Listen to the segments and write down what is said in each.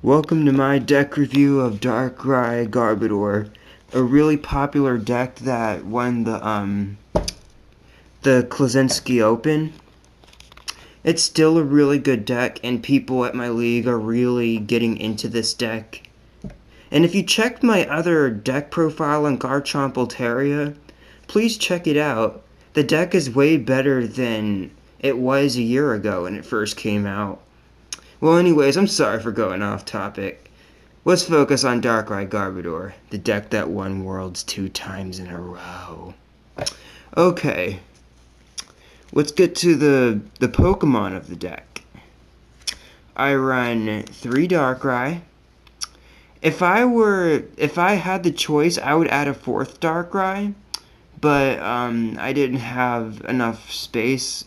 Welcome to my deck review of Darkrai Garbodor, a really popular deck that won the Klasinski Open. It's still a really good deck, and people at my league are really getting into this deck. And if you checked my other deck profile on Garchomp Altaria, please check it out. The deck is way better than it was a year ago when it first came out. Well, anyways, I'm sorry for going off topic. Let's focus on Darkrai Garbodor, the deck that won Worlds 2 times in a row. Okay, let's get to the Pokemon of the deck. I run 3 Darkrai. If I had the choice, I would add a 4th Darkrai, but I didn't have enough space.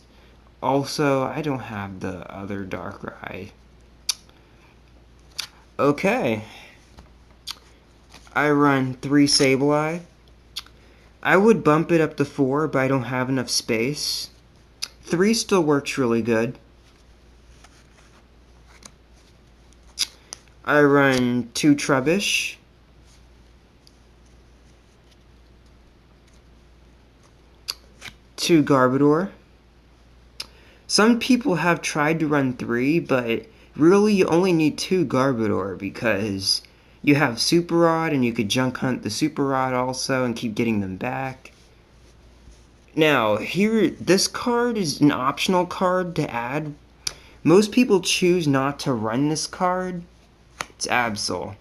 Also, I don't have the other Darkrai. Okay. I run 3 Sableye. I would bump it up to 4, but I don't have enough space. 3 still works really good. I run 2 Trubbish. Two Garbodor. Some people have tried to run 3, but really you only need 2 Garbodor because you have Super Rod and you could junk hunt the Super Rod also and keep getting them back. Now, here, this card is an optional card to add. Most people choose not to run this card. It's Absol.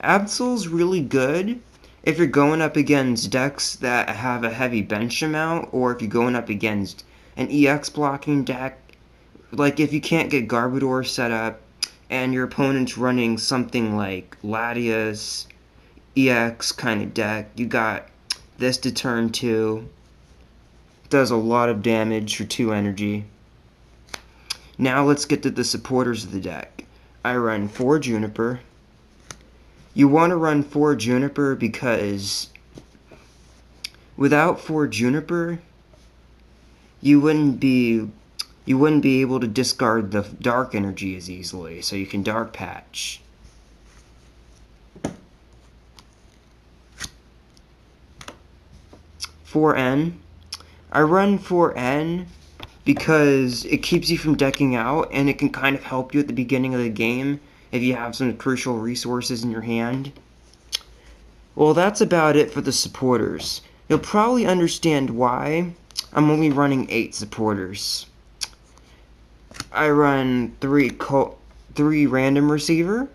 Absol's really good if you're going up against decks that have a heavy bench amount, or if you're going up against an EX blocking deck. Like if you can't get Garbodor set up and your opponent's running something like Latias, EX kind of deck, you got this to turn 2. Does a lot of damage for 2 energy. Now let's get to the supporters of the deck. I run 4 Juniper. You want to run 4 Juniper because without 4 Juniper, you wouldn't be able to discard the dark energy as easily, so you can Dark Patch. N. I run 4N because it keeps you from decking out, and it can kind of help you at the beginning of the game if you have some crucial resources in your hand. Well, that's about it for the supporters. You'll probably understand why I'm only running 8 supporters. I run 3 random receiver.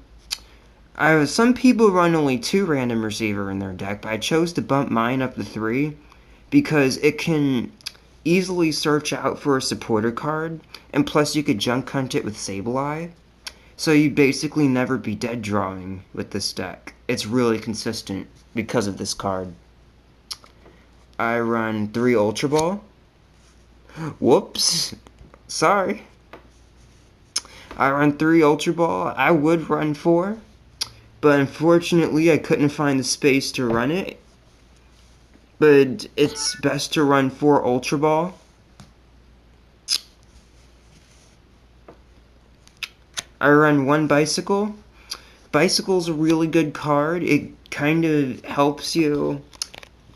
Some people run only 2 random receiver in their deck, but I chose to bump mine up to 3 because it can easily search out for a supporter card, and plus you could junk hunt it with Sableye. So you'd basically never be dead drawing with this deck. It's really consistent because of this card. I run 3 Ultra Ball. Whoops. Sorry. I run 3 Ultra Ball. I would run 4, but unfortunately I couldn't find the space to run it. But it's best to run 4 Ultra Ball. I run 1 Bicycle. Bicycle's a really good card. It kind of helps you.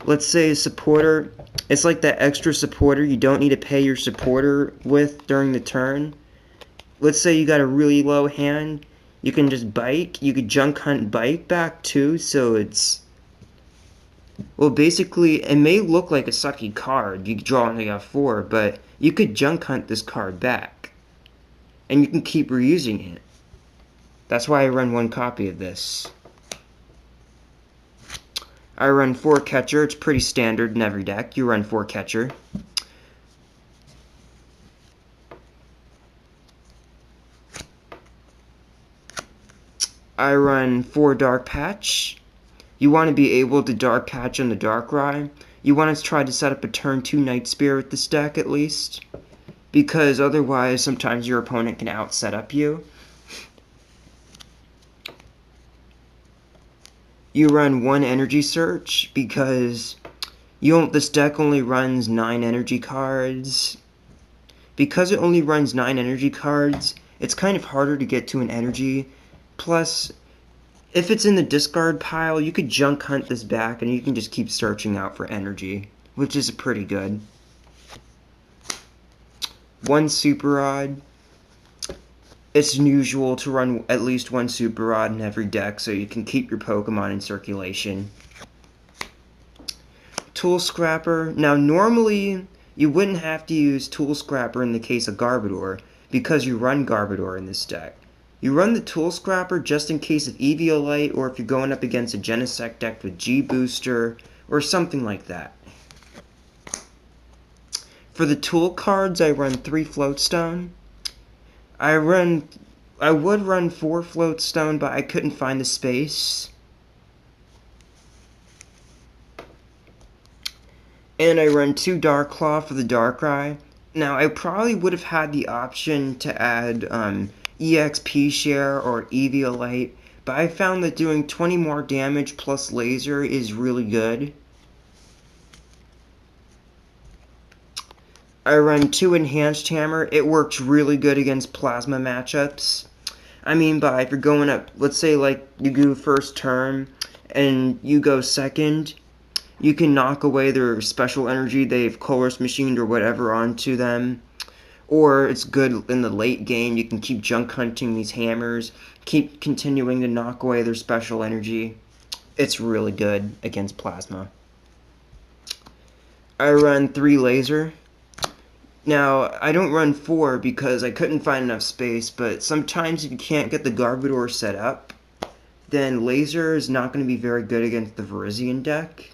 Let's say a supporter. It's like that extra supporter you don't need to pay your supporter with during the turn. Let's say you got a really low hand. You can just bike. You could junk hunt bike back too, so it's... Well, basically, it may look like a sucky card. You draw only a 4, but you could junk hunt this card back. And you can keep reusing it. That's why I run 1 copy of this. I run 4 Catcher. It's pretty standard in every deck. You run 4 Catcher. I run 4 Dark Patch. You want to be able to Dark Patch on the Darkrai. You want to try to set up a turn 2 Night Spear with this deck at least, because otherwise sometimes your opponent can out-set up you. You run 1 Energy Search because this deck only runs 9 energy cards. Because it only runs 9 energy cards, it's kind of harder to get to an energy Plus, if it's in the discard pile, you could junk hunt this back and you can just keep searching out for energy, which is pretty good. One Super Rod. It's usual to run at least one Super Rod in every deck so you can keep your Pokemon in circulation. Tool Scrapper. Now, normally you wouldn't have to use Tool Scrapper in the case of Garbodor because you run Garbodor in this deck. You run the Tool Scrapper just in case of Eviolite or if you're going up against a Genesect deck with G-Booster or something like that. For the tool cards, I run 3 Floatstone. I would run 4 Floatstone, but I couldn't find the space. And I run 2 Darkrai for the Darkrai. Now, I probably would have had the option to add EXP Share or Eviolite, but I found that doing 20 more damage plus Laser is really good. I run 2 Enhanced Hammer. It works really good against Plasma matchups. I mean by if you're going up, let's say like you go first turn and you go second, you can knock away their special energy they've Colress machined or whatever onto them. Or it's good in the late game, you can keep junk hunting these hammers, keep continuing to knock away their special energy. It's really good against Plasma. I run 3 Laser. Now, I don't run 4 because I couldn't find enough space, but sometimes if you can't get the Garbodor set up, then Laser is not going to be very good against the Virizion deck.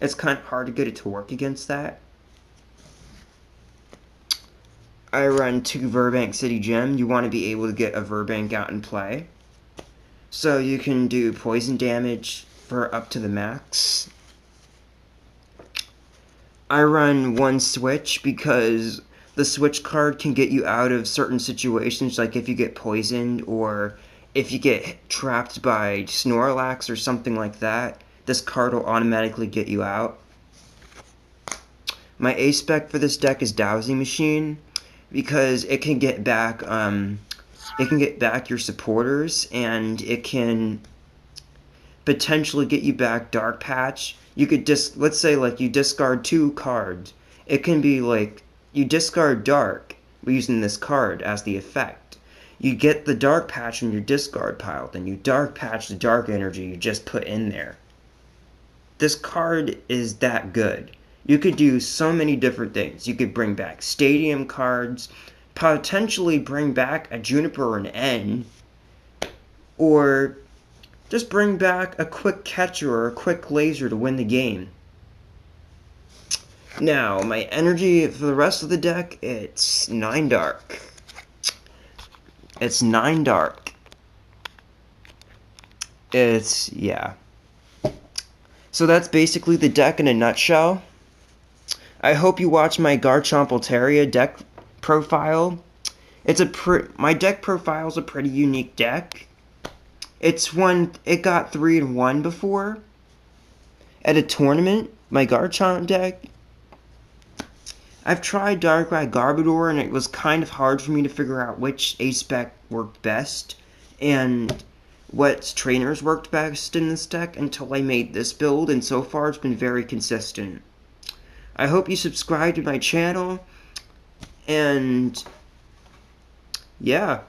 It's kind of hard to get it to work against that. I run 2 Burbank City Gem. You want to be able to get a Burbank out in play. So you can do poison damage for up to the max. I run 1 Switch because the Switch card can get you out of certain situations, like if you get poisoned or if you get trapped by Snorlax or something like that. This card will automatically get you out. My A-Spec for this deck is Dowsing Machine because it can get back your supporters and it can potentially get you back Dark Patch. You could just, let's say like you discard 2 cards. It can be like you discard Dark using this card as the effect. You get the Dark Patch in your discard pile, then you Dark Patch the Dark Energy you just put in there. This card is that good. You could do so many different things. You could bring back Stadium cards, potentially bring back a Juniper or an N, or just bring back a quick catcher or a quick laser to win the game. Now, my energy for the rest of the deck, it's 9 dark. It's 9 dark. Yeah. So that's basically the deck in a nutshell. I hope you watch my Garchomp Altaria deck profile. My deck profile is a pretty unique deck. It got 3-1 before at a tournament, my Garchomp deck. I've tried Darkrai Garbodor and it was kind of hard for me to figure out which A-Spec worked best and what trainers worked best in this deck until I made this build, and so far it's been very consistent. I hope you subscribe to my channel, and yeah.